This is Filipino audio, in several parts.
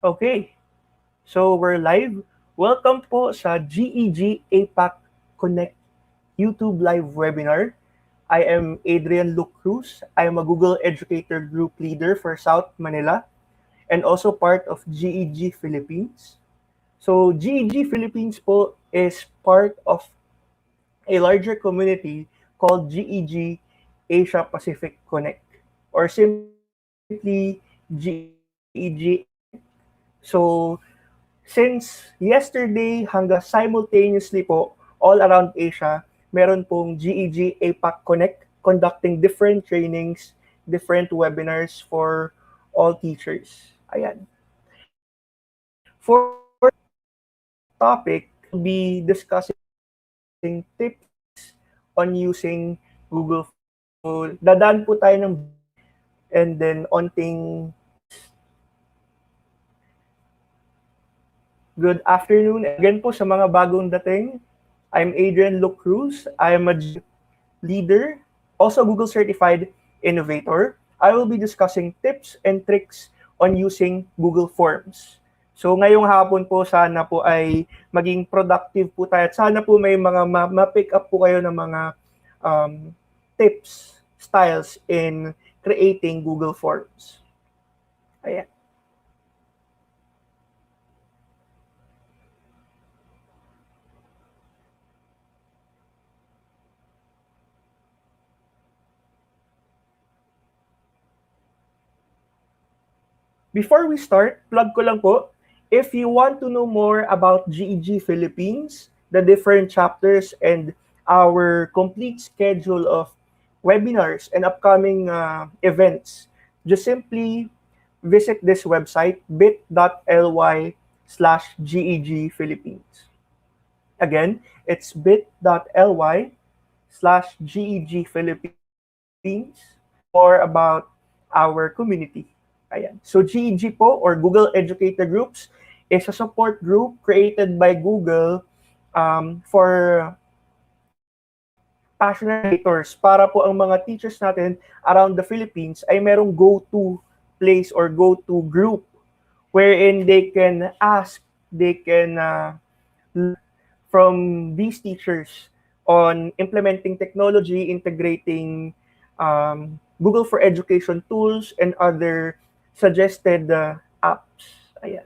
Okay, so we're live. Welcome po sa GEG APAC Connect YouTube live webinar. I am Adrian Luke Cruz. I am a Google Educator Group Leader for South Manila and also part of GEG Philippines. So GEG Philippines po is part of a larger community called GEG Asia Pacific Connect or simply GEG. So since yesterday hanggang simultaneously po all around Asia, meron pong GEG APAC Connect conducting different trainings, different webinars for all teachers. Ayan. For topic, we'll be discussing tips on using Google. So, dadaan po tayo ng and then onting good afternoon again po sa mga bagong dating. I'm Adrian Luke Cruz. I am a leader, also Google Certified Innovator. I will be discussing tips and tricks on using Google Forms. So ngayong hapon po, sana po ay maging productive po tayo at sana po may mga ma-pick up po kayo ng mga tips, styles in creating Google Forms. Ayan. Before we start, plug ko lang po, if you want to know more about GEG Philippines, the different chapters, and our complete schedule of webinars and upcoming events, just simply visit this website, bit.ly/GEG Philippines. Again, it's bit.ly/GEG Philippines or about our community. Ayan. So GEG po or Google Educator Groups is a support group created by Google for passionate educators para po ang mga teachers natin around the Philippines ay merong go-to place or go-to group wherein they can ask, they can from these teachers on implementing technology, integrating Google for Education tools and other suggested apps. Ayan.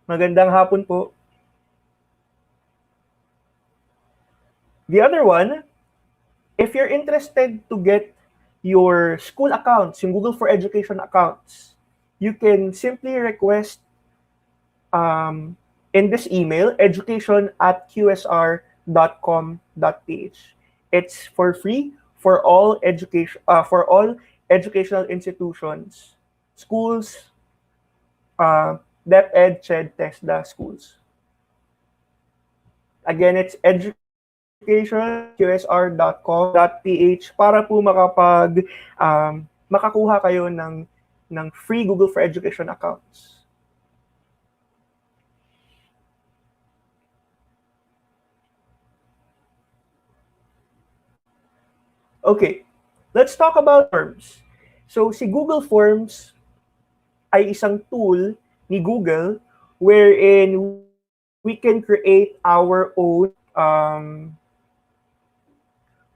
Magandang hapon po. The other one, if you're interested to get your school accounts, yung Google for Education accounts, you can simply request in this email, education@qsr.com.ph. It's for free for all educational institutions, schools, DepEd, CHED, TESDA schools. Again, it's education@qsr.com.ph para po makakuha kayo ng free Google for Education accounts. Okay, let's talk about Forms. So si Google Forms ay isang tool ni Google wherein we can create our own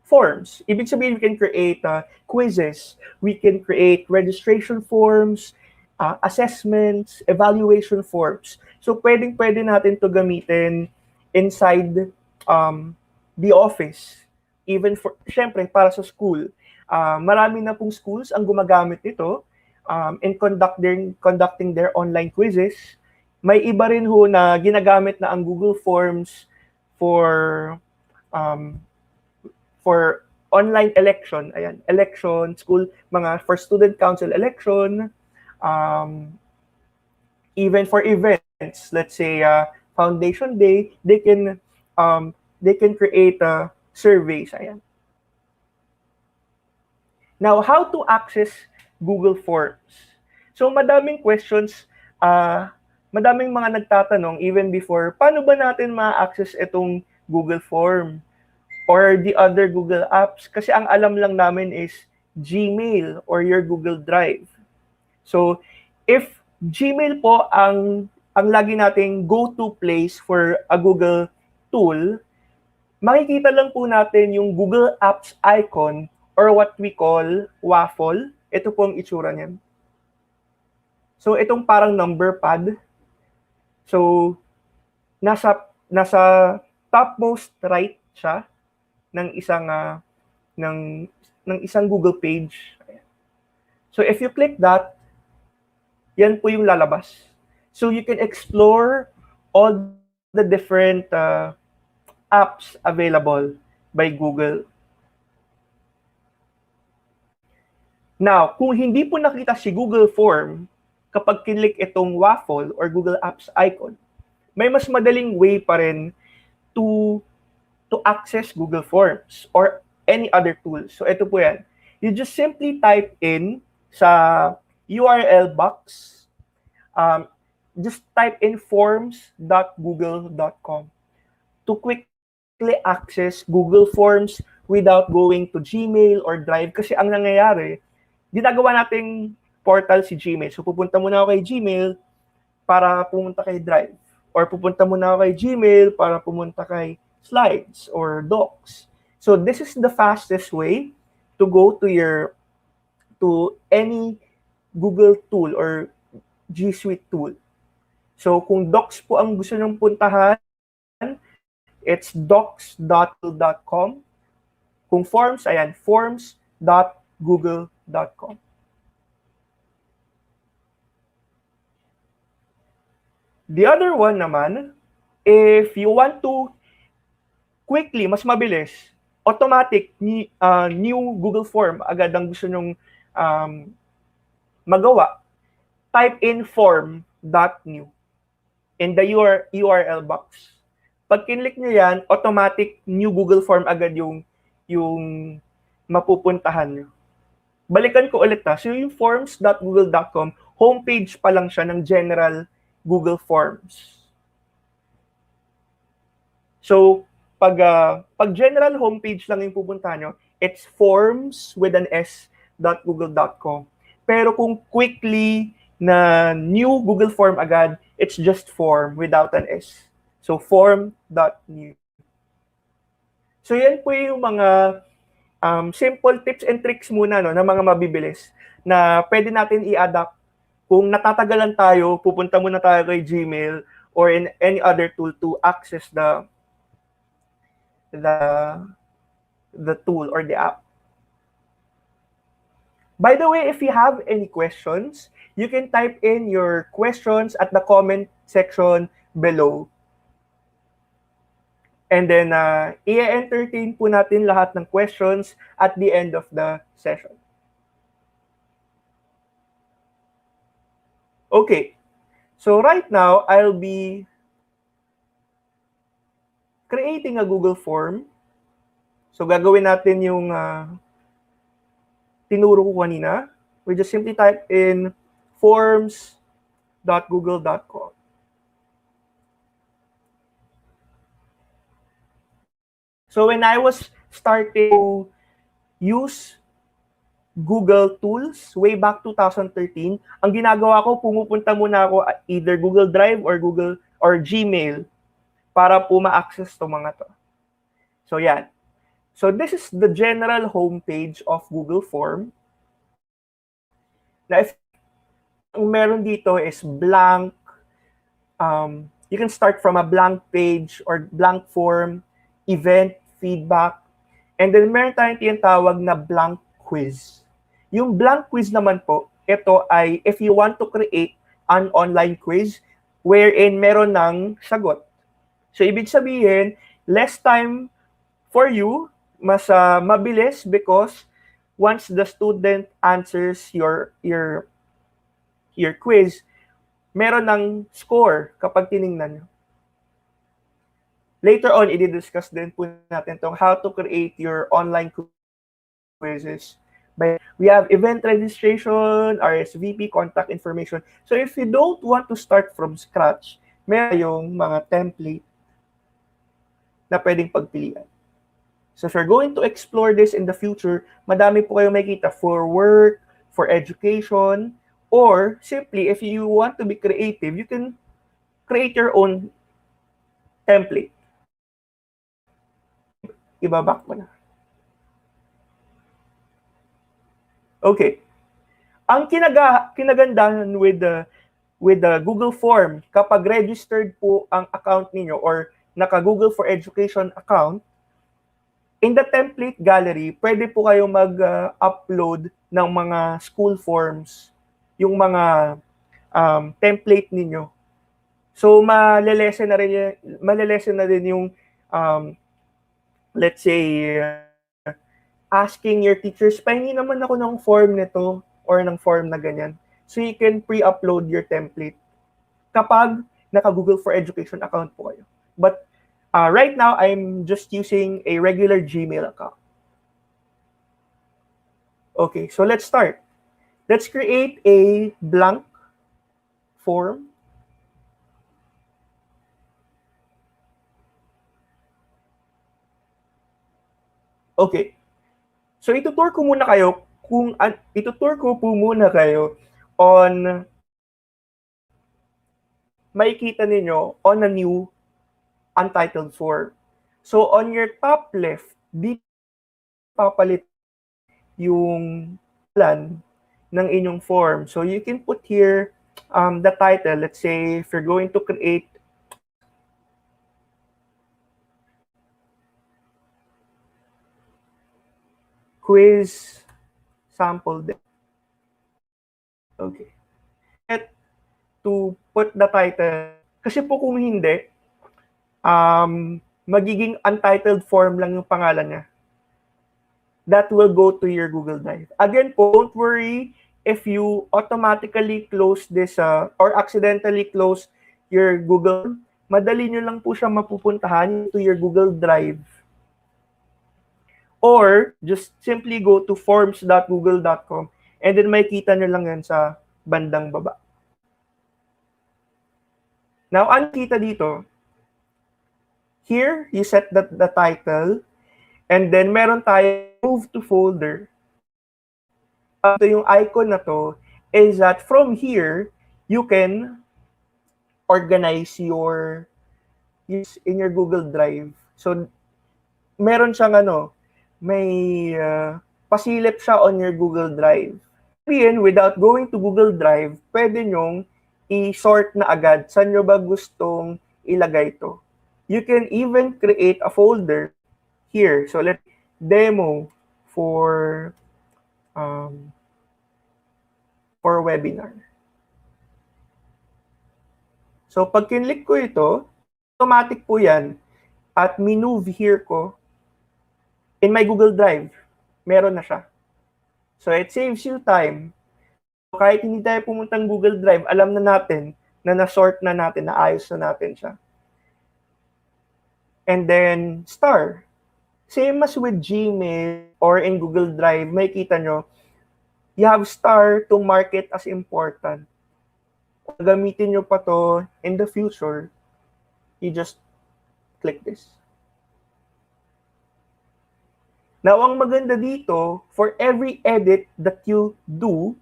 forms. Ibig sabihin, we can create quizzes, we can create registration forms, assessments, evaluation forms. So pwede natin to gamitin inside the office. Even for, syempre, para sa school. Marami na pong schools ang gumagamit nito in conducting their online quizzes. May iba rin ho na ginagamit na ang Google Forms for online election. Ayan, election, school, mga for student council election, even for events, let's say Foundation Day, they can create surveys. Ayan. Now, how to access Google Forms? So, madaming questions, madaming mga nagtatanong even before, paano ba natin ma-access itong Google Form or the other Google apps? Kasi ang alam lang namin is Gmail or your Google Drive. So, if Gmail po ang lagi nating go-to place for a Google tool. Makikita lang po natin yung Google Apps icon or what we call waffle. Ito po ang itsura niyan. So itong parang number pad. So nasa topmost right siya ng isang ng isang Google page. So if you click that, yan po yung lalabas. So you can explore all the different apps available by Google. Now, kung hindi po nakita si Google Form, kapag kinlik itong waffle or Google Apps icon, may mas madaling way pa rin to access Google Forms or any other tool. So ito po yan. You just simply type in sa URL box, just type in forms.google.com to quickly access Google Forms without going to Gmail or Drive. Kasi ang nangyayari, ginagawa nating portal si Gmail. So pupunta muna ako kay Gmail para pumunta kay Drive. Or pupunta muna ako kay Gmail para pumunta kay Slides or Docs. So this is the fastest way to go to any Google tool or G Suite tool. So kung Docs po ang gusto nyong puntahan, it's docs.google.com. Kung Forms, ayan, forms.google.com. The other one naman, if you want to quickly, mas mabilis, automatic, new Google Form, agad ang gusto nyong magawa, type in form.new in the URL box. Pag kinlik nyo yan, automatic new Google Form agad yung mapupuntahan nyo. Balikan ko ulit na. So yung forms.google.com, homepage pa lang siya ng general Google Forms. So pag general homepage lang yung pupuntahan nyo, it's forms with an s.google.com. Pero kung quickly na new Google Form agad, it's just form without an s. So form.new. So yan po yung mga simple tips and tricks muna no, na mga mabibilis na pwede natin i-adapt kung natatagalan tayo, pupunta muna tayo kay Gmail or in any other tool to access the tool or the app. By the way, if you have any questions, you can type in your questions at the comment section below. And then, i-entertain po natin lahat ng questions at the end of the session. Okay, so right now, I'll be creating a Google form. So gagawin natin yung tinuro ko kanina. We just simply type in forms.google.com. So when I was starting to use Google Tools way back 2013, ang ginagawa ko, pumupunta muna ako at either Google Drive or Google or Gmail para po ma-access to mga to. So yan. So this is the general homepage of Google Form. Now if ang meron dito is blank, you can start from a blank page or blank form, event, feedback, and then meron tayong tinatawag na blank quiz. Yung blank quiz naman po, ito ay if you want to create an online quiz wherein meron ng sagot. So ibig sabihin, less time for you, mas mabilis because once the student answers your quiz, meron ng score kapag tiningnan nyo. Later on, i-discuss din po natin tong how to create your online quizzes. We have event registration, RSVP, contact information. So if you don't want to start from scratch, meron yung mga template na pwedeng pagpilian. So if you're going to explore this in the future, madami po kayong makikita for work, for education, Or simply, if you want to be creative, you can create your own template. Ibaback mo na. Okay. Ang kinagandahan with the Google Form, kapag registered po ang account ninyo or naka-Google for Education account, in the template gallery, pwede po kayo mag-upload ng mga school forms, yung mga template ninyo. So, malelesen na rin yung, let's say, asking your teachers, pahingi naman ako ng form nito or ng form na ganyan. So, you can pre-upload your template kapag naka-Google for Education account po kayo. But right now, I'm just using a regular Gmail account. Okay, so let's start. Let's create a blank form. Okay. So itutur ko muna kayo on makikita ninyo on a new untitled form. So on your top left, dito papalit yung plan ng inyong form. So you can put here the title. Let's say if you're going to create quiz sample day. Okay. To put the title. Kasi po kung hindi, magiging untitled form lang yung pangalan niya. That will go to your Google Drive. Again po, don't worry if you automatically close this or accidentally close your Google. Madali nyo lang po siya mapupuntahan to your Google Drive. Or just simply go to forms.google.com and then makikita nyo lang yan sa bandang baba. Now, ano kita dito? Here, you set the title, and then meron tayo move to folder. Ito yung icon na to is that from here, you can organize your in your Google Drive. So, meron siyang may pasilip siya on your Google Drive. Then, without going to Google Drive, pwede nyong i-sort na agad saan nyo ba gustong ilagay ito. You can even create a folder here. So let's demo for webinar. So pag kinlik ko ito, automatic po yan at minove here ko in my Google Drive. Meron na siya. So it saves you time. So, kahit hindi tayo pumuntang Google Drive, alam na natin na na-sort na natin, naayos na natin siya. And then, star. Same as with Gmail or in Google Drive, may kita nyo, you have star to mark it as important. Kung gamitin nyo pa to in the future, you just click this. Now, ang maganda dito, for every edit that you do,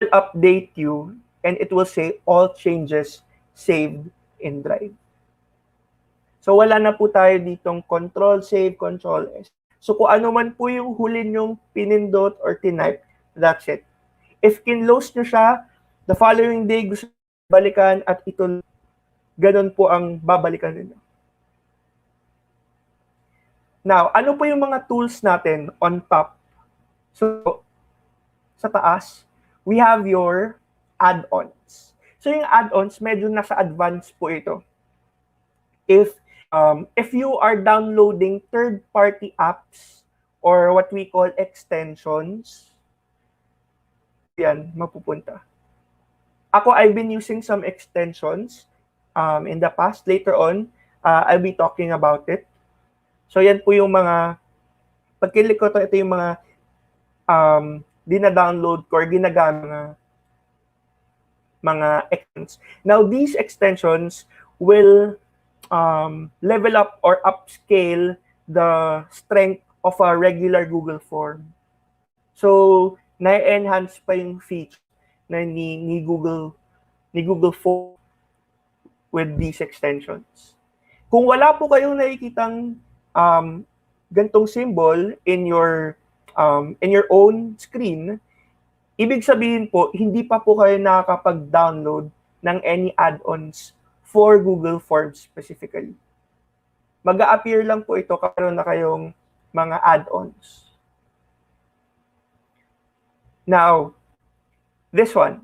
it will update you and it will say all changes saved in Drive. So, wala na po tayo ditong Control-Save, Control-S. So, kung ano man po yung huli nyong pinindot or tinype, that's it. If kinlose nyo siya, the following day gusto balikan at ito, ganun po ang babalikan ninyo. Now, ano po yung mga tools natin on top? So, sa taas, we have your add-ons. So, yung add-ons, medyo nasa advanced po ito. If you are downloading third-party apps or what we call extensions, yan, mapupunta. Ako, I've been using some extensions in the past. Later on, I'll be talking about it. So, yan po yung mga, pagkilik ko ito yung mga dina-download ko or ginagamit mga extensions. Now, these extensions will level up or upscale the strength of a regular Google form. So, na-enhance pa yung feature na ni Google Form with these extensions. Kung wala po kayong nakikitang gantong symbol in your own screen, ibig sabihin po, hindi pa po kayo nakakapag-download ng any add-ons for Google Forms specifically. Mag-a-appear lang po ito karon na kayong mga add-ons. Now, this one,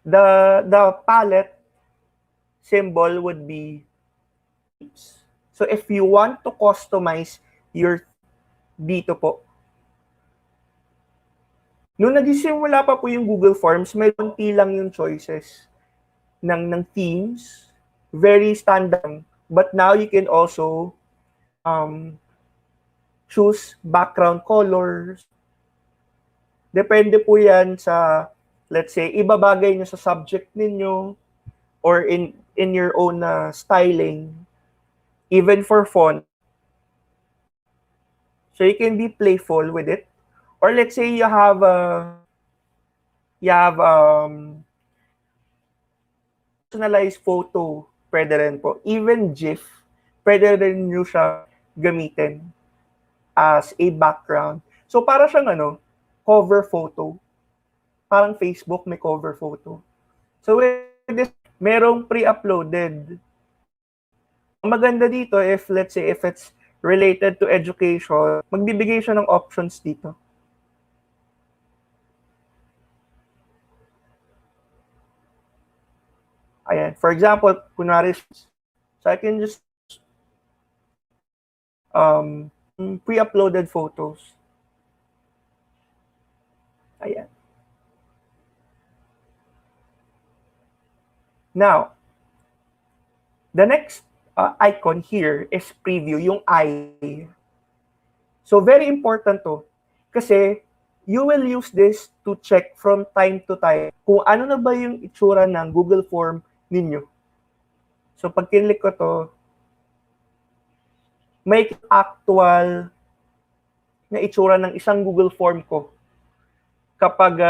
the palette symbol would be themes. So if you want to customize your dito po, nung nagsisimula pa po yung Google Forms, may konti lang yung choices ng themes, very standard. But now you can also choose background colors. Depende po yan sa, let's say, ibabagay nyo sa subject ninyo or in your own styling, even for font. So you can be playful with it. Or let's say you have personalized photo, pwede rin po. Even GIF, pwede rin nyo siya gamitin as a background. So para siyang cover photo. Parang Facebook may cover photo. So with this, merong pre-uploaded. Ang maganda dito, if let's say if it's related to education, magbibigay siya ng options dito. Ayan. For example, kunwari, so I can just pre-uploaded photos. Ayan. Now, the next icon here is preview, yung I. So very important to. Kasi you will use this to check from time to time kung ano na ba yung itsura ng Google Form ninyo. So pag kinlik ko to, may actual na itsura ng isang Google Form ko kapag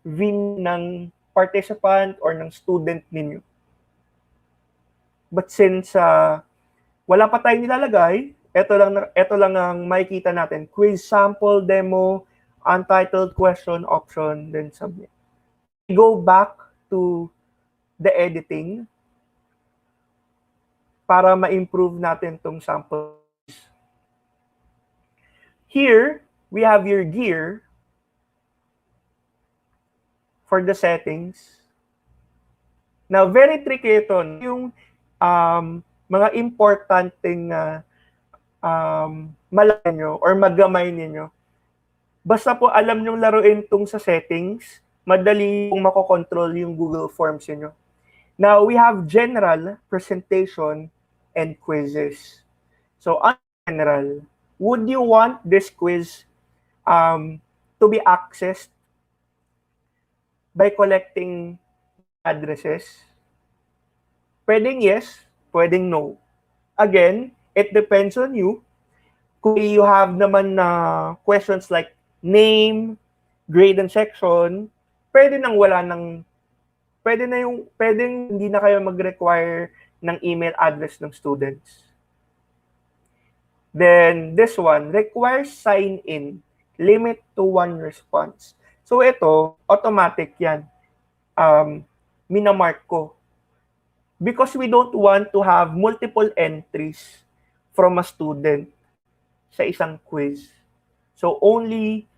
view ng participant or ng student ninyo. But since wala pa tayong nilalagay, ito lang ang makikita natin. Quiz sample, demo, untitled question, option, then submit. Go back to the editing para ma-improve natin tong sample. Here, we have your gear for the settings. Now, very tricky ito. Yung mga importanteng malaman nyo or magamay ninyo. Basta po alam nyong laruin itong sa settings, madali pong makokontrol yung Google Forms nyo. Now, we have general, presentation, and quizzes. So, on general, would you want this quiz to be accessed by collecting addresses? Pwedeng yes, pwedeng no. Again, it depends on you. Kung you have naman na questions like name, grade and section, pwedeng hindi na kayo mag-require ng email address ng students. Then, this one, requires sign-in, limit to 1 response. So, ito, automatic yan. Minamark ko. Because we don't want to have multiple entries from a student sa isang quiz. So, only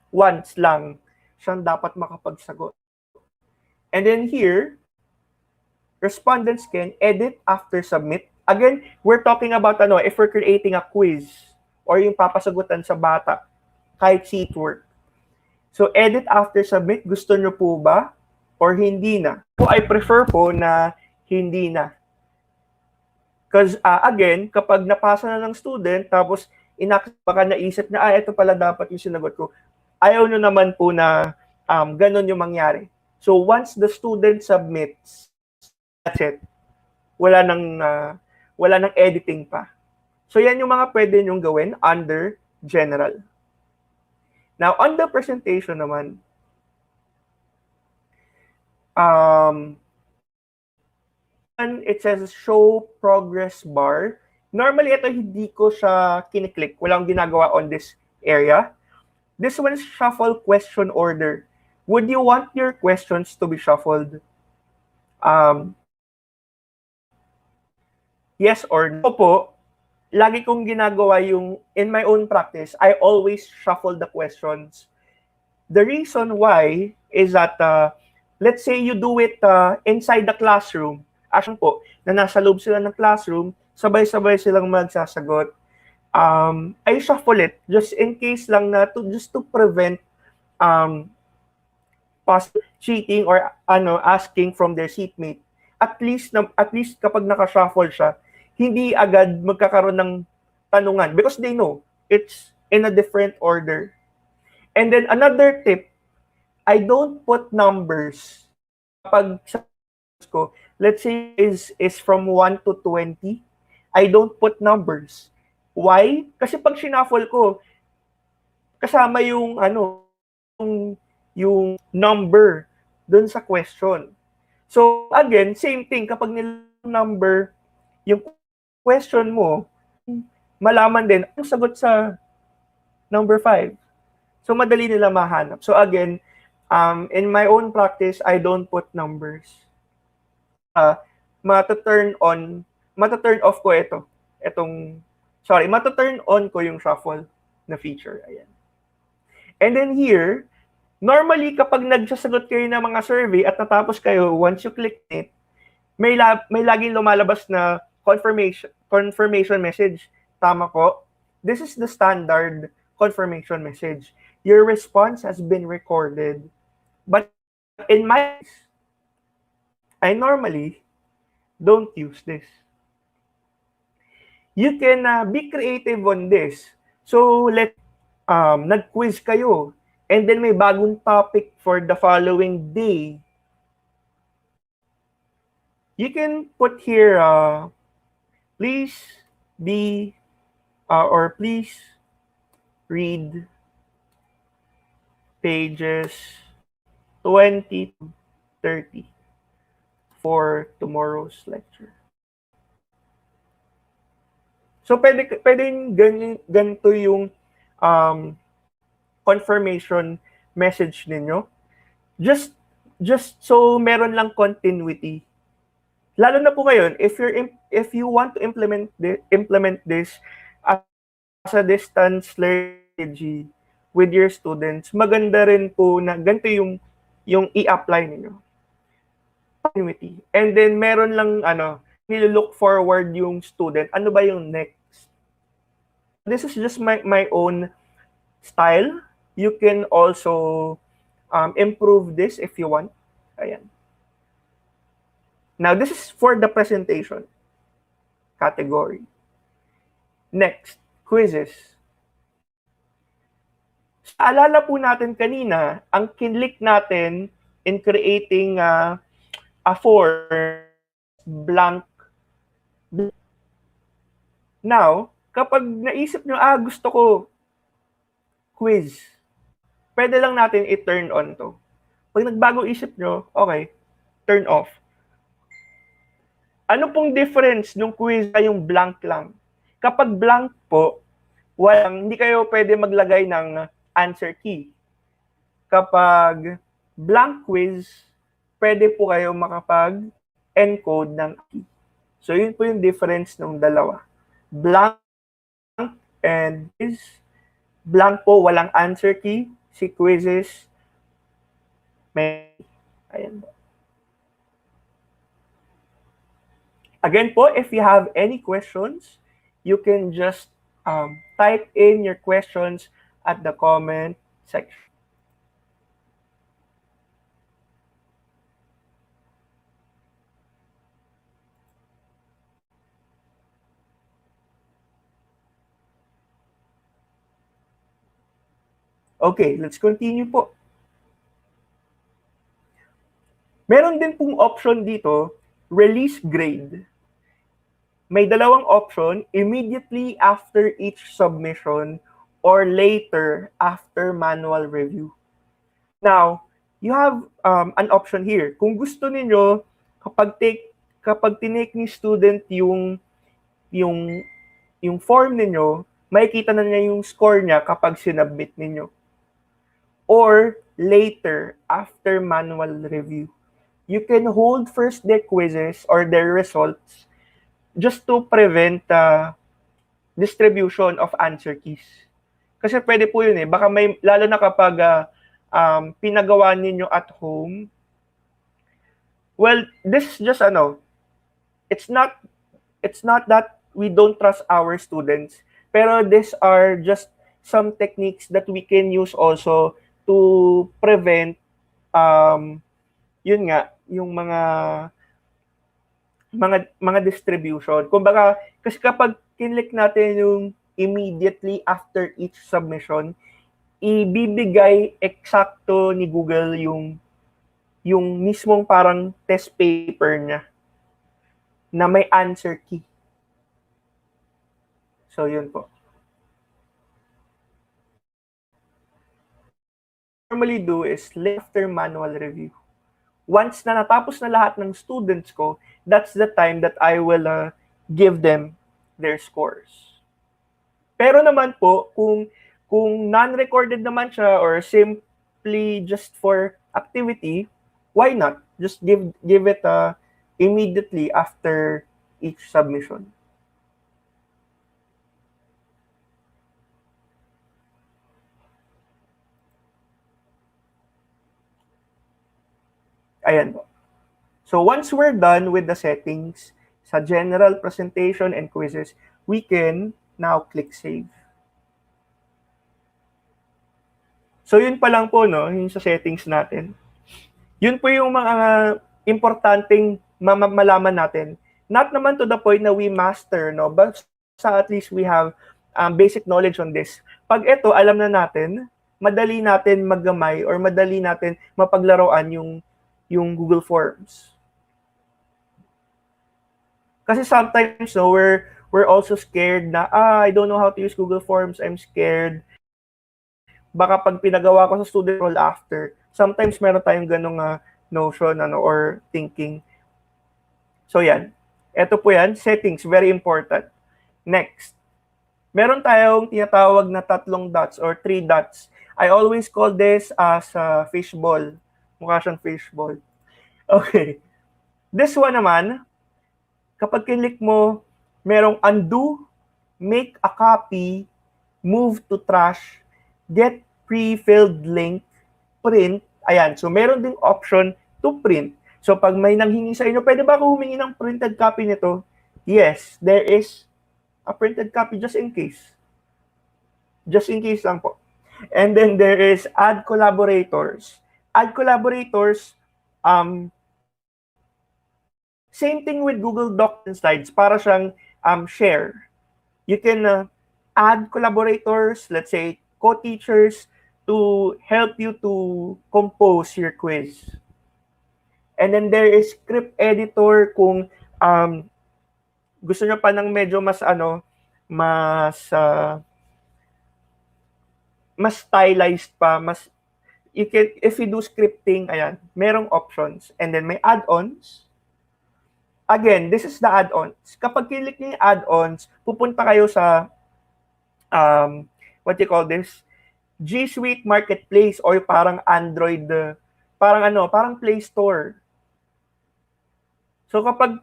once lang siyang dapat makapagsagot. And then here, respondents can edit after submit. Again, we're talking about if we're creating a quiz or yung papasagutan sa bata, kahit seat work. So, edit after submit, gusto nyo po ba? Or hindi na? So, I prefer po na hindi na. Because, again, kapag napasa na ng student, tapos baka naisip na, ito pala dapat yung sinagot ko, ayaw nyo naman po na ganun yung mangyari. So, once the student submits, that's it. Wala nang editing pa. So, yan yung mga pwede nyong gawin under general. Now, on the presentation naman, It says show progress bar. Normally, ito hindi ko siya kiniklik. Walang ginagawa on this area. This one is shuffle question order. Would you want your questions to be shuffled? Yes or no po. Lagi kong ginagawa yung, in my own practice, I always shuffle the questions. The reason why is that, let's say you do it inside the classroom. Asyon po, na nasa loob sila ng classroom, sabay-sabay silang magsasagot. I shuffle it just in case lang na just to prevent cheating or asking from their seatmate. At least kapag naka-shuffle siya, hindi agad magkakaroon ng tanungan because they know it's in a different order. And then another tip, I don't put numbers kapag sa ko, let's say is from 1 to 20, I don't put numbers. Why? Kasi pag shuffle ko, kasama yung yung number dun sa question. So again, same thing kapag number yung question mo, malaman din ang sagot sa number 5. So madali nila mahanap. So again, in my own practice, I don't put numbers. Mata-turn off ko mata-turn on ko yung shuffle na feature. Ayan. And then here, normally kapag nagsasagot kayo ng mga survey at natapos kayo, once you click it, may laging lumalabas na confirmation message. Tama ko? This is the standard confirmation message. Your response has been recorded. But in my case, I normally don't use this. You can be creative on this. So nag-quiz kayo and then may bagong topic for the following day. You can put here, please be or please read pages 20 to 30 for tomorrow's lecture. So pwedeng ganito yung confirmation message ninyo. Just so meron lang continuity. Lalo na po ngayon, if you want to implement this as a distance learning with your students, maganda rin po na ganito yung i-apply niyo. Continuity. And then meron lang nilo-look forward yung student. Ano ba yung next? This is just my own style. You can also improve this if you want. Ayan. Now, this is for the presentation category. Next, quizzes. Alala po natin kanina, ang kinlik natin in creating a form blank. Now, kapag naisip nyo, gusto ko quiz, pwede lang natin i-turn on to. Pag nagbago isip nyo, okay, turn off. Ano pong difference nung quiz ay yung blank lang? Kapag blank po, hindi kayo pwede maglagay ng answer key. Kapag blank quiz, pwede po kayo makapag-encode ng key. So, yun po yung difference ng dalawa. Blank and quiz. Blank po, walang answer key. Si quizzes, may. Ayan po. Again po, if you have any questions, you can just type in your questions at the comment section. Okay, let's continue po. Meron din pong option dito, release grade. May dalawang option, immediately after each submission or later after manual review. Now, you have an option here. Kung gusto niyo kapag tinake ni student yung yung form ninyo, makikita na niya yung score niya kapag sinubmit ninyo. Or later, after manual review. You can hold first their quizzes or their results just to prevent distribution of answer keys. Kasi pwede po yun eh. Baka may, lalo na kapag pinagawa ninyo at home. Well, this is just it's not that we don't trust our students, pero these are just some techniques that we can use also to prevent yun nga, yung mga distribution. Kumbaga, kasi kapag kinlik natin yung immediately after each submission, ibibigay eksakto ni Google yung mismong parang test paper niya na may answer key. So, yun po. Normally do is after manual review. Once na natapos na lahat ng students ko, that's the time that I will give them their scores. Pero naman po, kung non-recorded naman siya or simply just for activity, why not? Just give it immediately after each submission. Ayan po. So once we're done with the settings sa general presentation and quizzes, we can now click save. So yun pa lang po, no, yung sa settings natin. Yun po yung mga importanteng malaman natin. Not naman to the point na we master, no, but sa at least we have basic knowledge on this. Pag ito, alam na natin, madali natin maggamay or madali natin mapaglaruan yung Google Forms. Kasi sometimes, no, we're also scared na, I don't know how to use Google Forms, I'm scared. Baka pag pinagawa ko sa student role after, sometimes meron tayong ganong notion or thinking. So yan. Ito po yan, settings, very important. Next. Meron tayong tinatawag na 3 dots or 3 dots. I always call this as fishball. Mukha siyang fishball. Okay. This one naman, kapag kinlik mo, merong undo, make a copy, move to trash, get pre-filled link, print. Ayan, so meron ding option to print. So pag may nanghingi sa inyo, pwede ba ako humingi ng printed copy nito? Yes, there is a printed copy just in case. Just in case lang po. And then there is add collaborators. Add collaborators, same thing with Google Docs and Slides, para siyang share. You can add collaborators, let's say co-teachers, to help you to compose your quiz. And then there is script editor kung gusto nyo pa ng medyo mas mas stylized pa, you can, if you do scripting, ayan, merong options. And then may add-ons. Again, this is the add-ons. Kapag click niyo yung add-ons, pupunta kayo sa what you call this? G Suite Marketplace or parang Android, parang Play Store. So kapag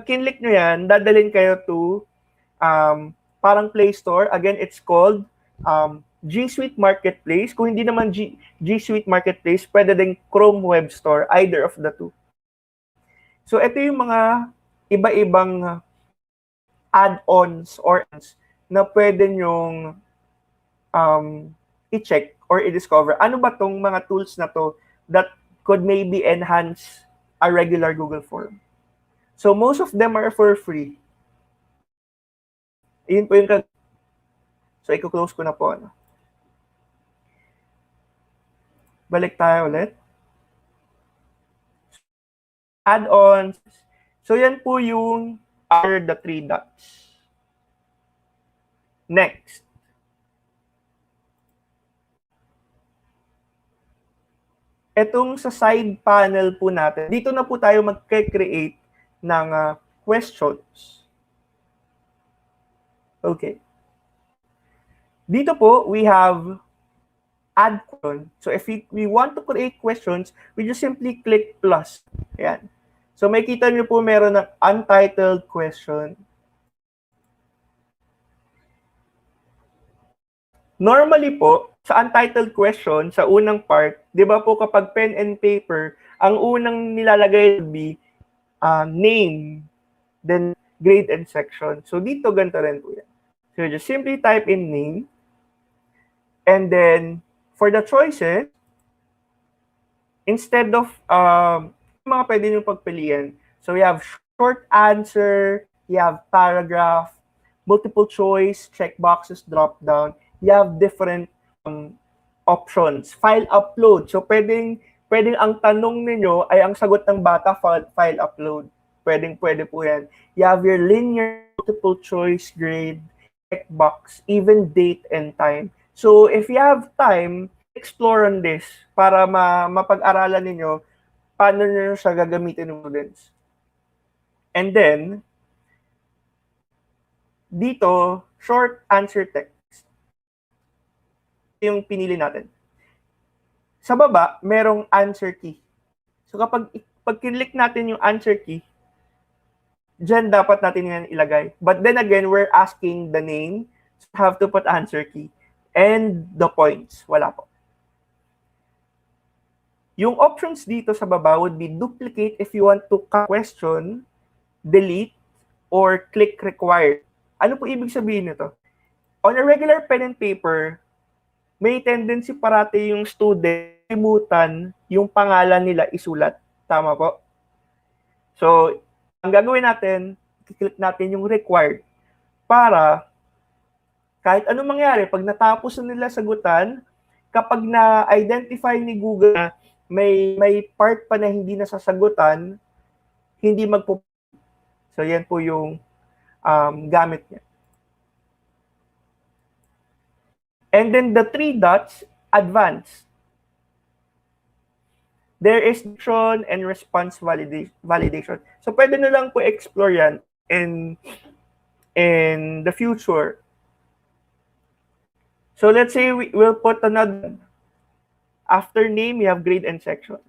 kinlik nyo yan, dadalhin kayo to parang Play Store. Again, it's called G Suite Marketplace. Kung hindi naman G Suite Marketplace, pwede ding Chrome Web Store, either of the two. So ito yung mga iba-ibang add-ons or na pwede nyong i-check or i-discover. Ano ba tong mga tools na to that could maybe enhance a regular Google form? So most of them are for free. Yun po yung so i-close ko na po. Balik tayo ulit. Add-ons. So yan po yung are the 3 dots. Next. Etong sa side panel po natin, dito na po tayo mag-create ng questions. Okay. Dito po, we have add question. So if we want to create questions, we just simply click plus. Ayan. So makikita nyo po meron ng untitled question. Normally po, sa untitled question, sa unang part, di ba po kapag pen and paper, ang unang nilalagay would be name, then grade and section. So dito ganito rin po yan. So just simply type in name, and then for the choices, instead of mga pwede nyo pagpilian, so we have short answer, you have paragraph, multiple choice, checkboxes, drop down, you have different options. File upload. So pwedeng ang tanong ninyo ay ang sagot ng bata, file upload. Pwede po yan. You have your linear, multiple choice, grade, checkbox, even date and time. So if you have time, explore on this para mapag-aralan ninyo paano nyo siya gagamitin ng students. And then, dito, short answer text. Yung pinili natin. Sa baba, merong answer key. So kapag click natin yung answer key, dyan dapat natin yan ilagay. But then again, we're asking the name, so have to put answer key. And the points, wala po. Yung options dito sa baba would be duplicate if you want to question, delete, or click required. Ano po ibig sabihin nito? On a regular pen and paper, may tendency parati yung student limutan yung pangalan nila isulat. Tama po? So, ang gagawin natin, i-click natin yung required para kahit anong mangyari, pag natapos na nila sagutan, kapag na-identify ni Google na may part pa na hindi nasasagutan, hindi magpo. So, yan po yung gamit niya. And then the 3 dots, advanced. There is action and response validation. So, pwede na lang po explore yan in the future. So, let's say we'll put another. After name, you have grade and section.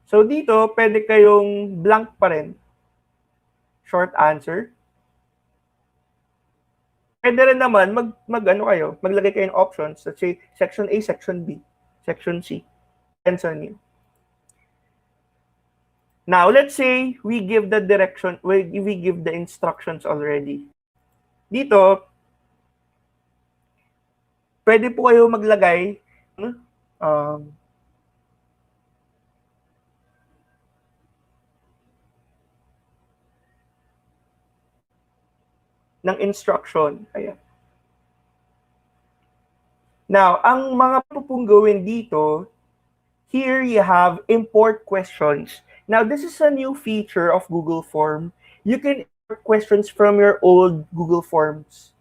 So, dito, pwede kayong blank pa rin. Short answer. Pwede rin naman maglagay kayo ng options. Let's say, section A, section B, section C. Depends on you. Now, let's say we give the direction, we give the instructions already. Dito, pwede po kayo maglagay ng instruction. Ayan. Now, ang mga pupong gawin dito, here you have import questions. Now, this is a new feature of Google Form. You can import questions from your old Google Forms.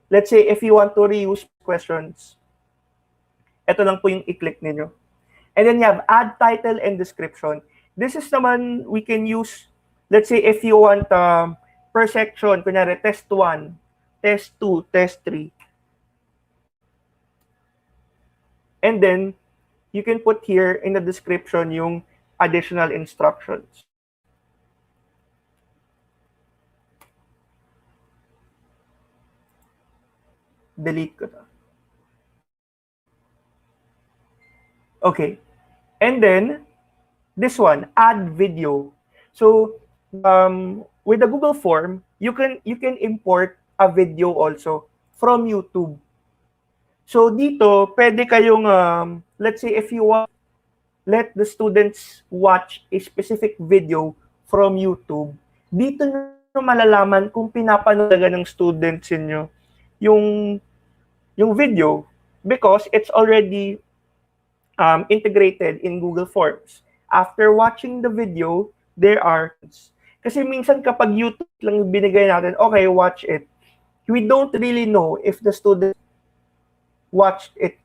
Let's say, if you want to reuse questions, ito lang po yung i-click ninyo. And then you have add title and description. This is naman, we can use, let's say, if you want per section, kunyari, test 1, test 2, test 3. And then, you can put here in the description yung additional instructions. Delete ko na. Okay. And then, this one, add video. So, with the Google Form, you can import a video also from YouTube. So dito, pwede kayong, let's say if you want, let the students watch a specific video from YouTube, dito nyo malalaman kung pinapanood ng students inyo yung video because it's already integrated in Google Forms. After watching the video, there are, kasi minsan kapag YouTube lang binigay natin, okay, watch it. We don't really know if the student watched it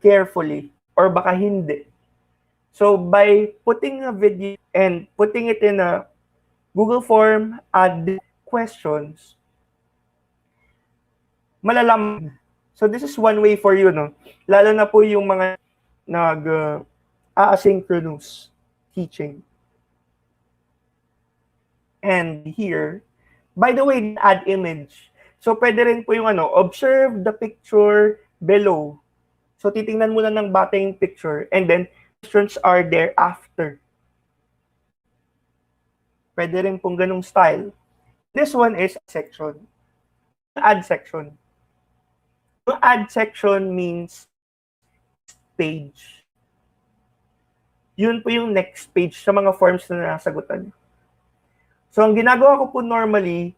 carefully or baka hindi. So by putting a video and putting it in a Google form, add questions, malalaman. So this is one way for you, no? Lalo na po yung mga asynchronous teaching. And here, by the way, add image. So pwede rin po yung observe the picture below. So titingnan muna ng bata yung picture and then questions are there after. Pwede rin pong ganung style. This one is section. Add section. Yung add section means page. Yun po yung next page sa mga forms na nasagutan. So ang ginagawa ko po normally,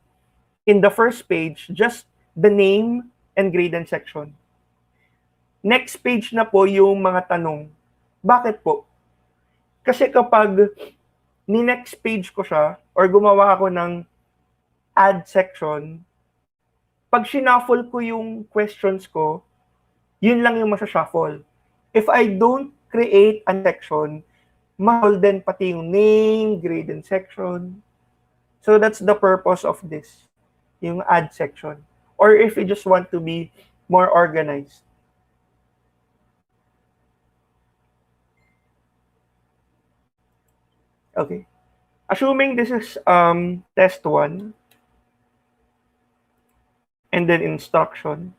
in the first page, just the name and grade and section. Next page na po yung mga tanong. Bakit po? Kasi kapag ni-next page ko siya or gumawa ako ng add section, pag shuffle ko yung questions ko, yun lang yung masashuffle. If I don't create a section, mahal din pati yung name, grade, and section. So that's the purpose of this, yung add section. Or if you just want to be more organized. Okay. Assuming this is test 1, and then instruction.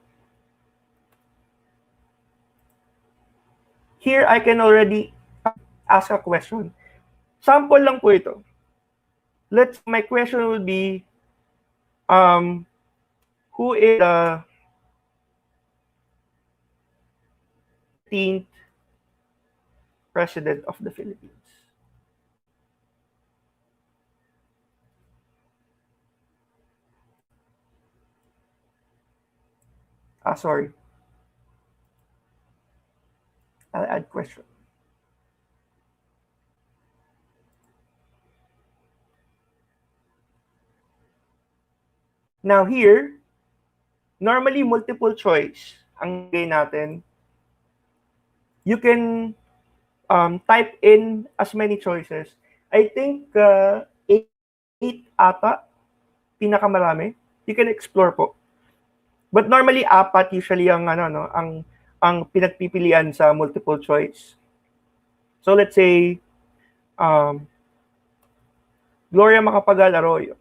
Here, I can already ask a question. Sample lang po ito. My question would be, who is the 15th President of the Philippines? Sorry. I'll add question. Now here, normally multiple choice ang gawin natin. You can type in as many choices. I think 8 ata, pinakamarami. You can explore po. But normally, 4 usually ang ang pinagpipilian sa multiple choice. So let's say Gloria Macapagal Arroyo.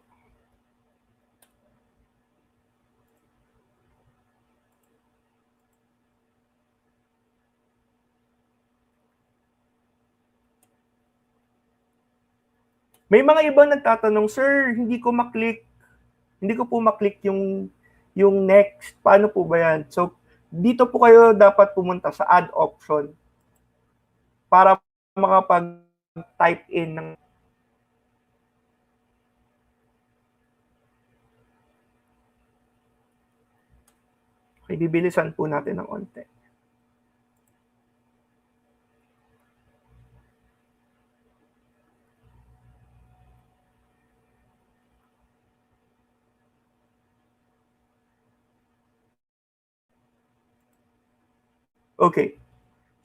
May mga ibang nagtatanong, sir, hindi ko po maklik yung next. Paano po ba yan? So dito po kayo dapat pumunta sa add option para makapag-type in ng okay, bibilisan po natin ng onte. Okay.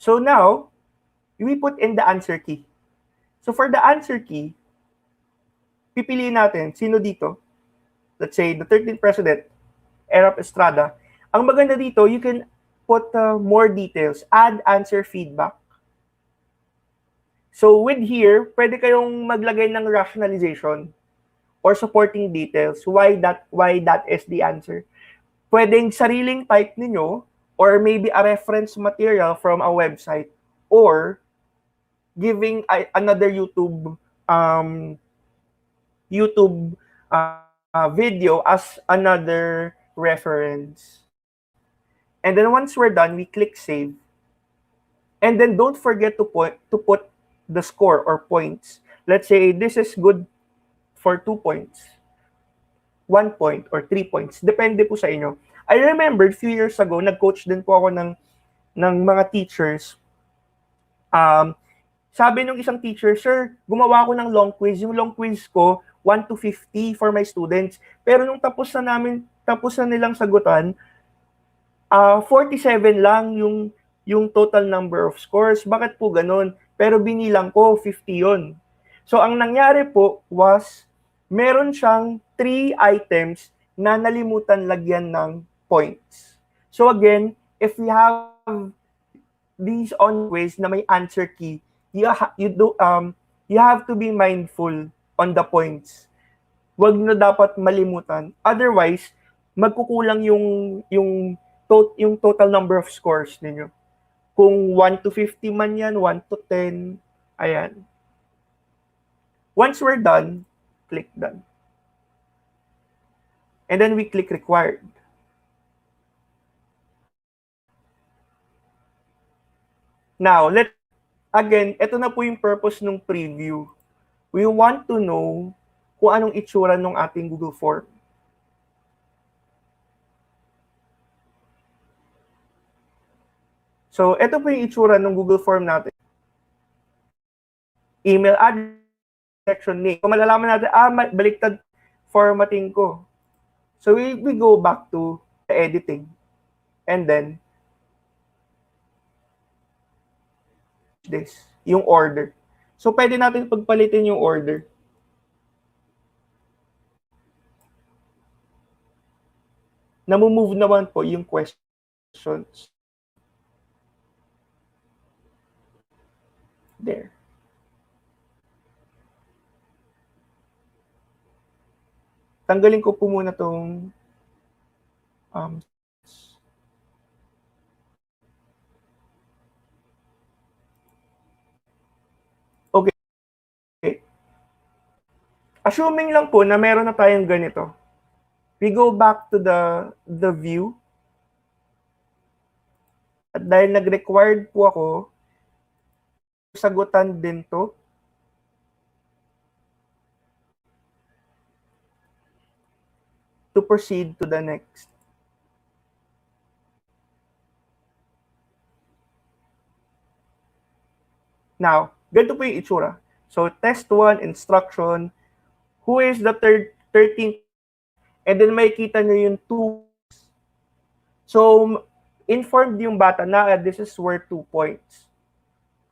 So now, we put in the answer key. So for the answer key, pipiliin natin sino dito. Let's say the 13th President, Erap Estrada. Ang maganda dito, you can put more details, add answer feedback. So with here, pwede kayong maglagay ng rationalization or supporting details why that is the answer. Pwedeng sariling type ninyo or maybe a reference material from a website or giving another YouTube video as another reference. And then once we're done, we click save. And then don't forget to put the score or points. Let's say this is good for 2 points, 1 point, or 3 points. Depende po sa inyo. I remember few years ago, nag-coach din po ako ng mga teachers. Sabi nung isang teacher, sir, gumawa ako ng long quiz. Yung long quiz ko, 1 to 50 for my students. Pero nung tapos na nilang sagutan, 47 lang yung yung total number of scores. Bakit po ganun? Pero binilang ko, 50 yun. So, ang nangyari po was, meron siyang 3 items na nalimutan lagyan ng points. So, again, if we have these on ways na may answer key, you have to be mindful on the points. Wag na dapat malimutan. Otherwise, magkukulang yung total number of scores ninyo. Kung 1 to 50 man yan, 1 to 10, ayan. Once we're done, click done. And then we click required. Now, again, ito na po yung purpose ng preview. We want to know kung anong itsura ng ating Google Form. So, ito po yung itsura ng Google Form natin. Email address, section name. Kung malalaman natin, baliktad formatting ko. So, we go back to the editing. And then, this, yung order. So, pwede natin pagpalitin yung order. Namumove naman po yung questions. There. Tanggalin ko po muna tong okay. Assuming lang po na meron na tayong ganito. We go back to the view. At dahil nag-required po ako, sagutan din to. To proceed to the next. Now, ganito po yung itsura. So, test 1, instruction, who is the 13th, and then makikita nyo yung 2. So, informed yung bata na this is worth 2 points.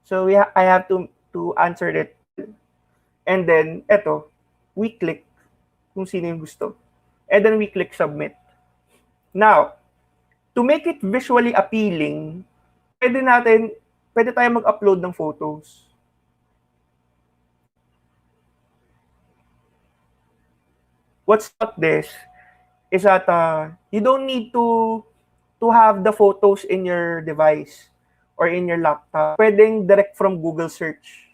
So, I have to answer it. And then, eto, we click kung sino yung gusto. And then we click submit. Now, to make it visually appealing, pwede tayo mag-upload ng photos. What's not this is that you don't need to have the photos in your device or in your laptop. Pwedeng direct from Google search.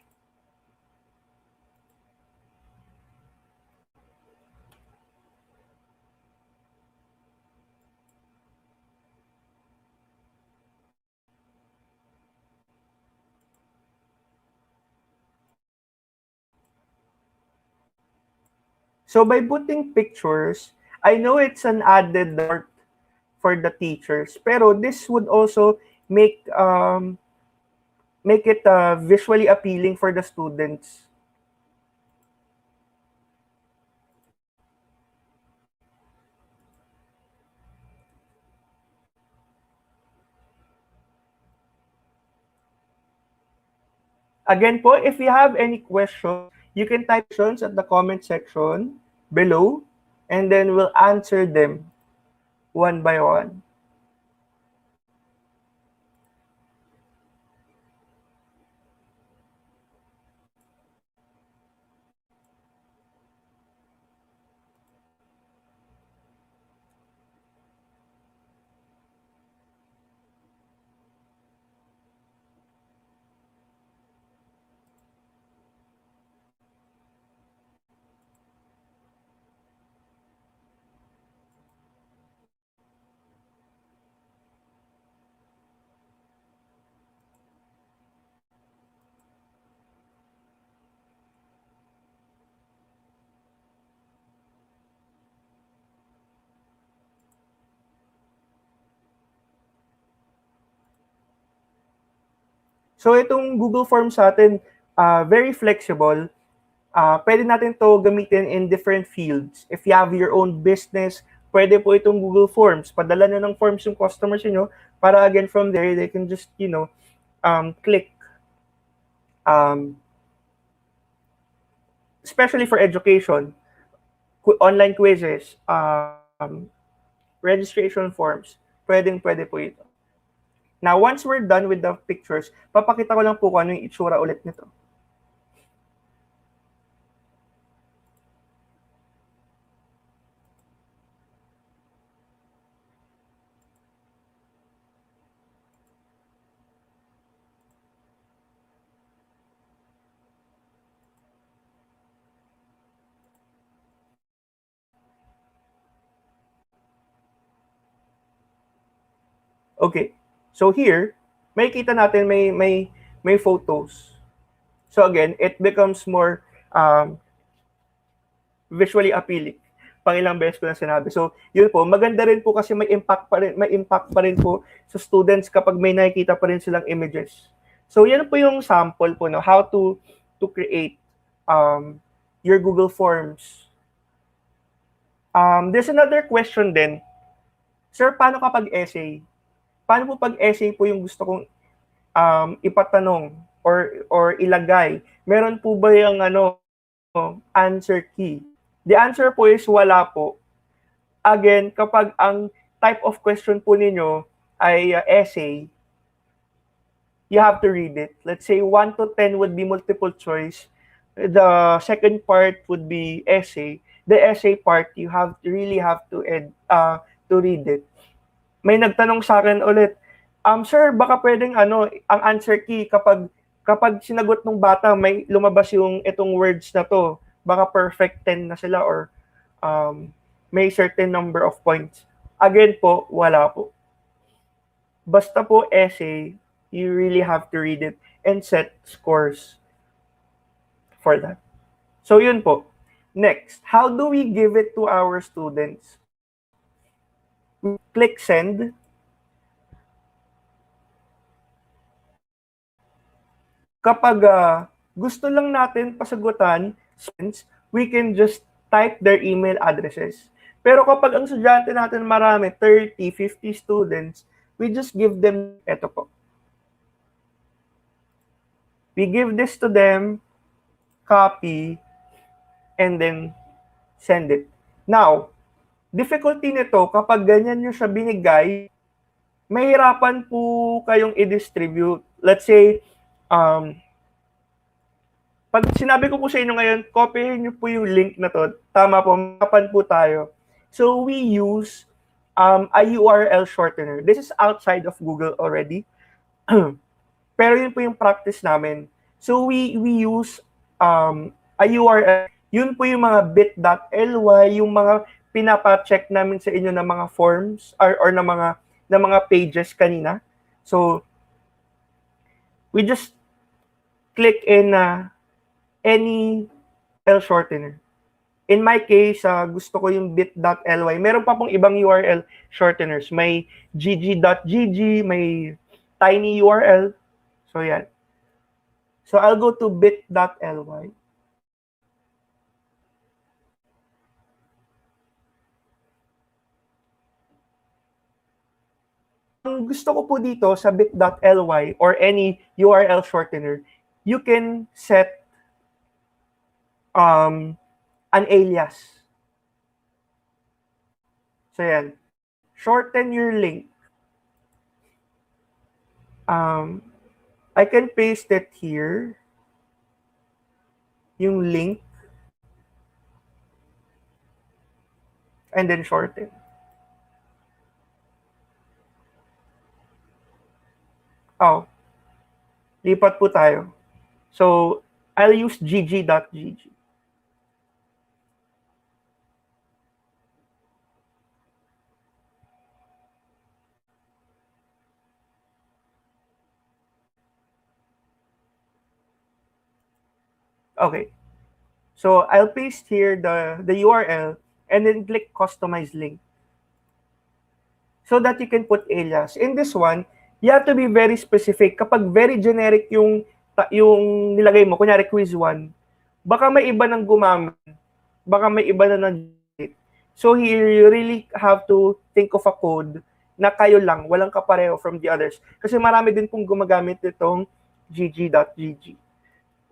So by putting pictures, I know it's an added work for the teachers, pero this would also make it visually appealing for the students. Again po, if you have any questions, you can type questions at the comment section below, and then we'll answer them one by one. So itong Google Forms sa atin, very flexible. Pwede natin to gamitin in different fields. If you have your own business, pwede po itong Google Forms. Padala na ng forms yung customers niyo para again from there, they can just, click. Especially for education, online quizzes, registration forms, pwede po ito. Now, once we're done with the pictures, papakita ko lang po kung ano yung itsura ulit nito. Okay. So here, makikita natin may photos. So again, it becomes more visually appealing. Pangilang beses ko na sinabi. So, yun po, maganda rin po kasi may impact pa rin po sa students kapag may nakikita pa rin silang images. So, yan po yung sample po, no, how to create your Google Forms. There's another question din. Sir, paano kapag essay? Paano po pag essay po yung gusto kong ipatanong or ilagay? Meron po ba yung answer key? The answer po is wala po. Again, kapag ang type of question po ninyo ay essay, you have to read it. Let's say 1 to 10 would be multiple choice. The second part would be essay. The essay part, you really have to read it. May nagtanong sa akin ulit, sir, baka pwedeng ang answer key kapag sinagot ng bata may lumabas yung itong words na to, baka perfect 10 na sila or may certain number of points. Again po, wala po. Basta po essay, you really have to read it and set scores for that. So yun po. Next, how do we give it to our students? We click send. Kapag gusto lang natin pasagutan, we can just type their email addresses. Pero kapag ang estudyante natin marami, 30, 50 students, we just give them, eto po. We give this to them, copy, and then send it. Now, difficulty nito, kapag ganyan nyo siya binigay, mahirapan po kayong i-distribute. Let's say, pag sinabi ko po sa inyo ngayon, copyhin nyo po yung link na to. Tama po, mapan po tayo. So we use a URL shortener. This is outside of Google already. Pero yun po yung practice namin. So we use a URL. Yun po yung mga bit.ly, yung mga pinapa-check namin sa inyo ng mga forms or ng mga pages kanina. So we just click in any URL shortener. In my case, gusto ko yung bit.ly. Meron pa pong ibang URL shorteners. May gg.gg, may tiny URL. So, yan. So, I'll go to bit.ly. Ang gusto ko po dito sa bit.ly or any URL shortener, you can set an alias. So, yan. Shorten your link. I can paste it here. Yung link. And then shorten. Oh. Lipat po tayo. So, I'll use gg.gg. Okay. So I'll paste here the URL and then click customize link. So that you can put alias. In this one, you have to be very specific. Kapag very generic yung nilagay mo, kunyari quiz 1, baka may iba nang gumamit. Baka may iba na nag-generate. So here, you really have to think of a code na kayo lang, walang kapareho from the others. Kasi marami din pong gumagamit nitong gg.gg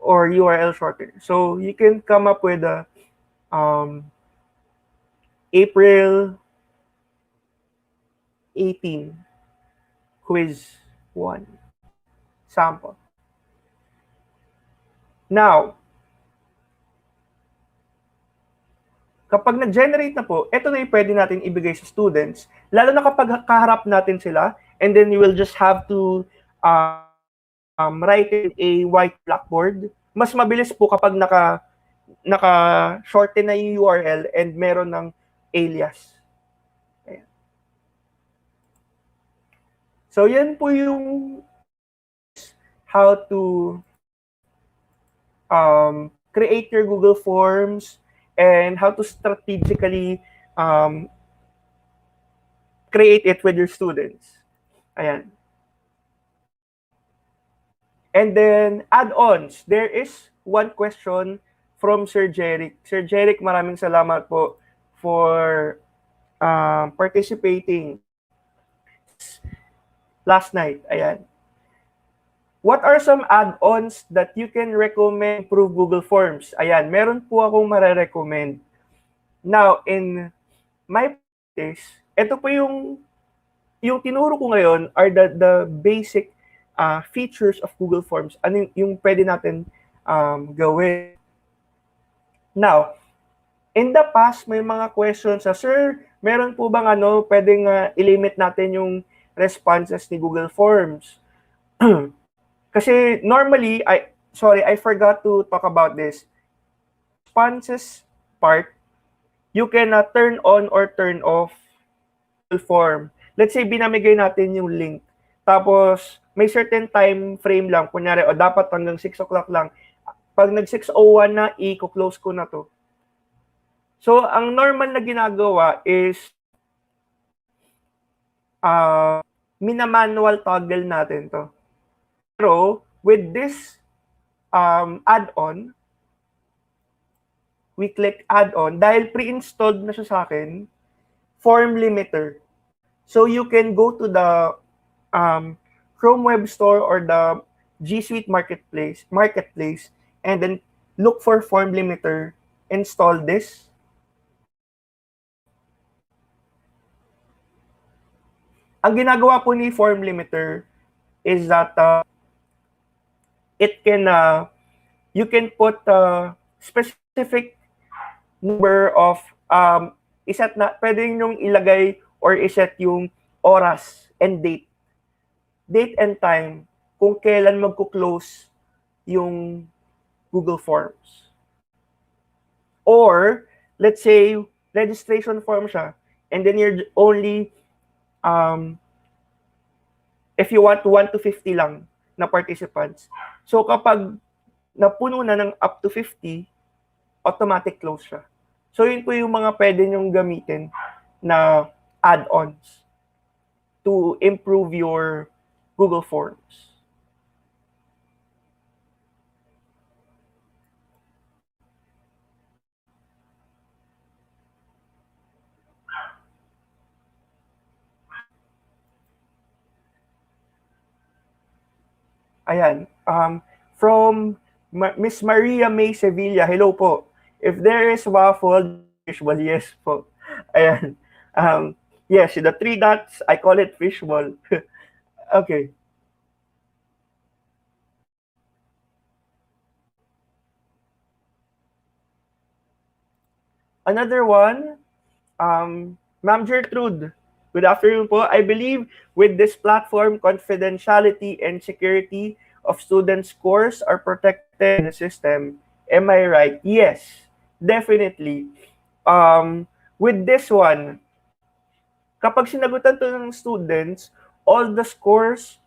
or URL shortener. So you can come up with a April 18 quiz 1 sample. Now, kapag nag-generate na po, ito na yung pwede natin ibigay sa students, lalo na kapag kaharap natin sila, and then you will just have to write in a white blackboard. Mas mabilis po kapag naka-shorten na yung URL and meron ng alias. Ayan. So, yan po yung how to create your Google Forms and how to strategically create it with your students. Ayan. And then, add-ons. There is one question from Sir Jeric. Sir Jeric, maraming salamat po for participating last night. Ayan. What are some add-ons that you can recommend to improve Google Forms? Ayan, meron po akong mare-recommend. Now, in my practice, ito po yung tinuro ko ngayon are the basic features of Google Forms. Ano yung pwede natin gawin. Now, in the past, may mga questions sa, Sir, meron po bang pwedeng i-limit natin yung responses ni Google Forms? Kasi normally, I forgot to talk about this. Responses part, you can turn on or turn off Google Form. Let's say, binamigay natin yung link. Tapos, may certain time frame lang. Kunyari, dapat hanggang 6 o'clock lang. Pag nag-6:01 na, i-close ko na to. So, ang normal na ginagawa is minamanual toggle natin to. Pero, with this add-on, we click add-on. Dahil pre-installed na siya sa akin, form limiter. So, you can go to the Chrome Web Store or the G Suite Marketplace, and then look for form limiter, install this. Ang ginagawa po ni form limiter is that it can you can put a specific number of iset na pwede yung ilagay or iset yung oras and date and time kung kailan magko-close yung Google Forms. Or let's say registration form siya and then you're only if you want 1 to 50 lang na participants. So kapag napuno na ng up to 50, automatic close siya. So yun po yung mga pwede nyong gamitin na add-ons to improve your Google Forms. Ayan. From Miss Maria May Sevilla, hello po. If there is waffle, fishball, yes po. Ayan. Yes, the 3 dots, I call it fishball. Okay. Another one, Ma'am Gertrude, good afternoon po. I believe with this platform, confidentiality and security of students' scores are protected in the system. Am I right? Yes, definitely. With this one, kapag sinagutan to ng students, all the scores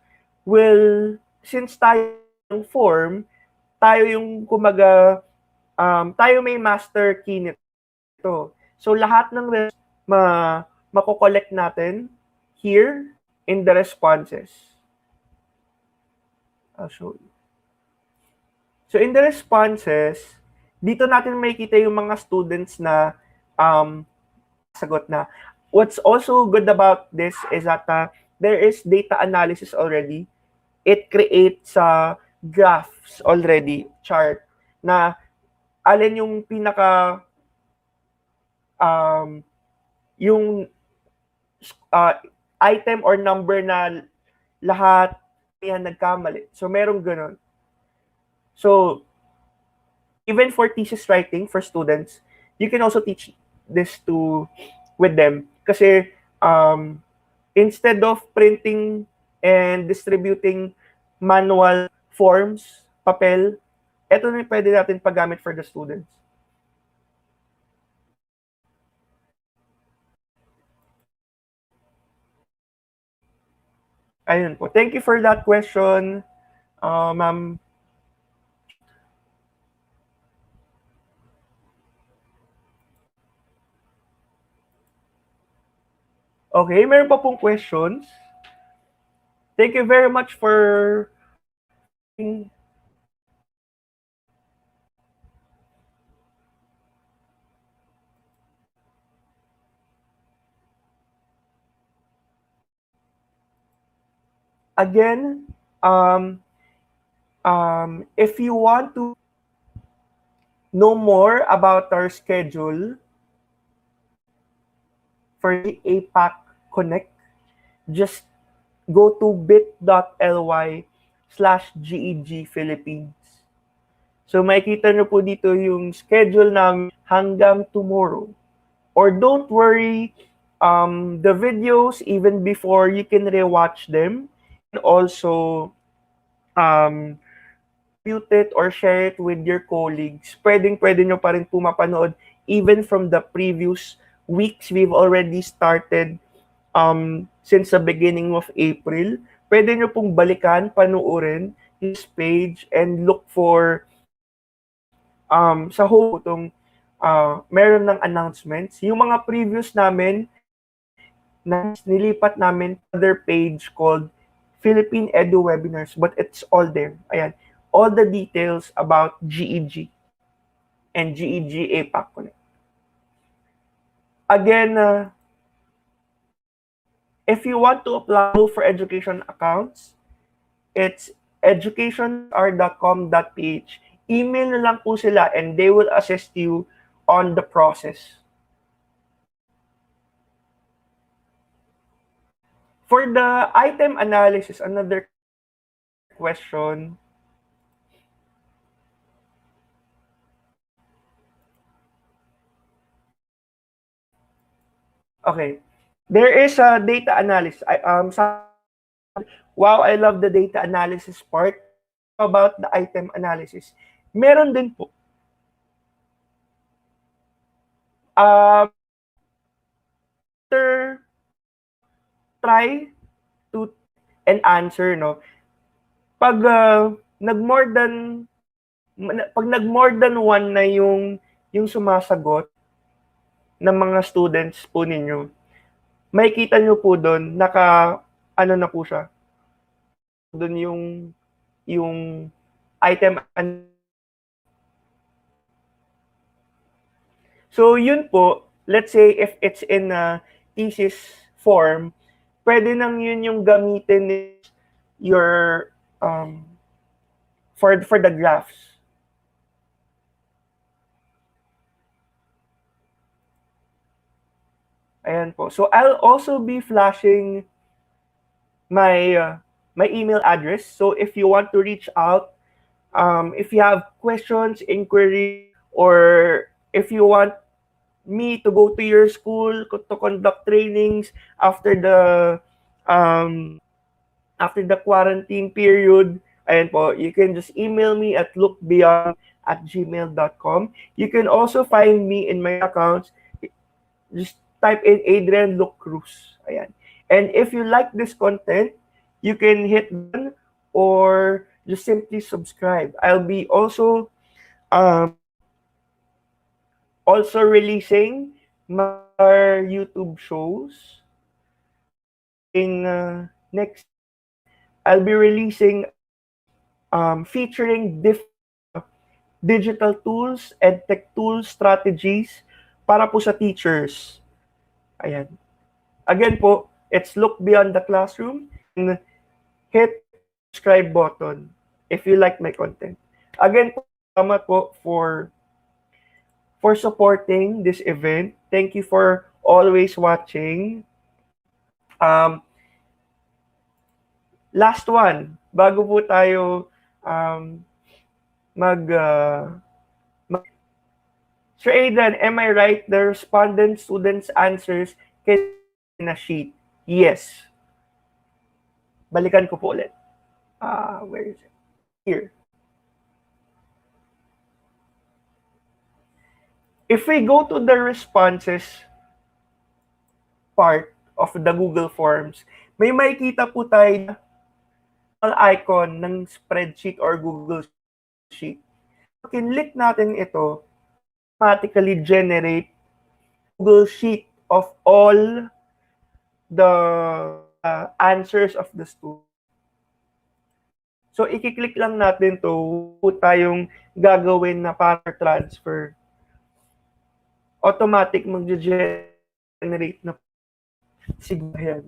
will, since tayo yung form, tayo yung kumaga, tayo may master key nito. So lahat ng mako-collect natin here in the responses. I'll show you. So in the responses, dito natin makikita yung mga students na sagot na. What's also good about this is that there is data analysis already. It creates graphs already, chart, na alin yung pinaka um, yung uh, item or number na lahat yan nagkamali. So merong ganun. So even for thesis writing for students, you can also teach this to with them kasi instead of printing and distributing manual forms, papel, ito na yung pwede natin paggamit for the students. Ayun po. Thank you for that question, ma'am. Okay, meron pa pong questions. Thank you very much for again, if you want to know more about our schedule for the APAC Connect, just go to bit.ly/GEG Philippines. So makikita nyo po dito yung schedule namin hanggang tomorrow. Or don't worry, the videos, even before, you can rewatch them. And also, mute it or share it with your colleagues. Pwede nyo pa rin po mapanood even from the previous weeks. We've already started since the beginning of April. Pwede nyo pong balikan, panuorin this page and look for sa home itong meron ng announcements. Yung mga previous namin na nilipat namin other page called Philippine Edu Webinars, but it's all there. Ayan. All the details about GEG and GEG APAC Connect. Again, if you want to apply for education accounts, it's education.r.com.ph. Email na lang po sila and they will assist you on the process. For the item analysis, another question. Okay. There is a data analysis. Wow, I love the data analysis part. About the item analysis. Meron din po. Try to and answer, no? Pag nag-more than one na yung sumasagot ng mga students po ninyo, makikita nyo po doon, ano na po siya. Doon yung item. So yun po, let's say if it's in a thesis form, pwede nang yun yung gamitin your for the graphs. Ayan po. So I'll also be flashing my my email address. So if you want to reach out, if you have questions, inquiry, or if you want me to go to your school to conduct trainings after the quarantine period, ayan po, you can just email me at lookbeyond@gmail.com. You can also find me in my accounts. Just type in Adrian Luke Cruz. Ayan. And if you like this content, you can hit one or just simply subscribe. I'll be also releasing my YouTube shows in next. I'll be releasing featuring different digital tools and tech tools strategies para po sa teachers. Ayan. Again po, it's Look Beyond the Classroom and hit subscribe button if you like my content. Again po, salamat po for supporting this event. Thank you for always watching. Last one, bago po tayo mag Sir Aidan, am I right? The respondent students' answers can be in a sheet. Yes. Balikan ko po ulit. Where is it? Here. If we go to the responses part of the Google Forms, may makikita po tayo icon ng spreadsheet or Google Sheet. Kinlik natin ito, automatically generate Google Sheet of all the answers of the student. So, ikiklik lang natin to po tayong gagawin na para transfer. Automatic mag-generate na siguro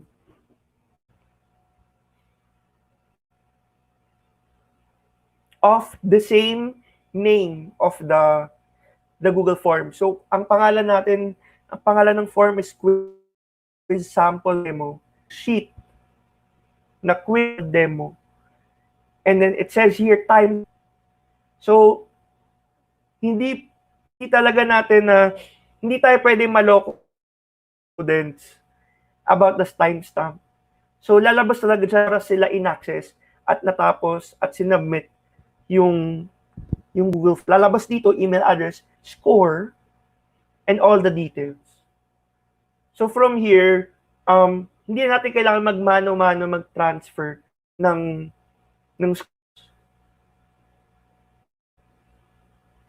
of the same name of the Google form. So, ang pangalan ng form is quiz sample demo sheet na quiz demo. And then it says here time. So, hindi talaga natin na hindi tayo pwedeng maloko students about the timestamp. So, lalabas talaga siya sila in-access at natapos at sinubmit yung Google. Lalabas dito, email address, score, and all the details. So, from here, hindi natin kailangan magmano-mano mag-transfer ng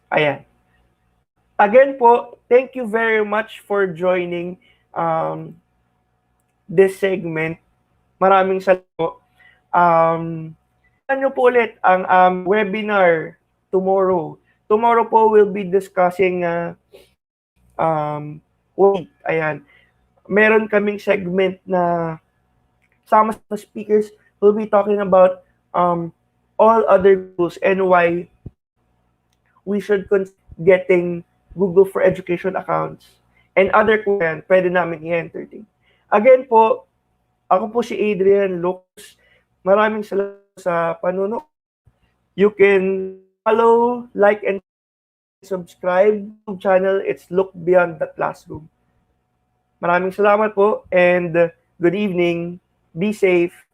ayan. Again po, thank you very much for joining this segment. Maraming salamat po. Ano po ulit ang webinar tomorrow. Tomorrow po we'll be discussing ayan. Meron kaming segment na sama sa speakers will be talking about all other tools and why we should consider getting Google for Education accounts and other questions pwede namin i-entertain. Again po, ako po si Adrian Lux. Maraming salamat sa panunood. You can follow, like, and subscribe to channel. It's Look Beyond the Classroom. Maraming salamat po and good evening. Be safe.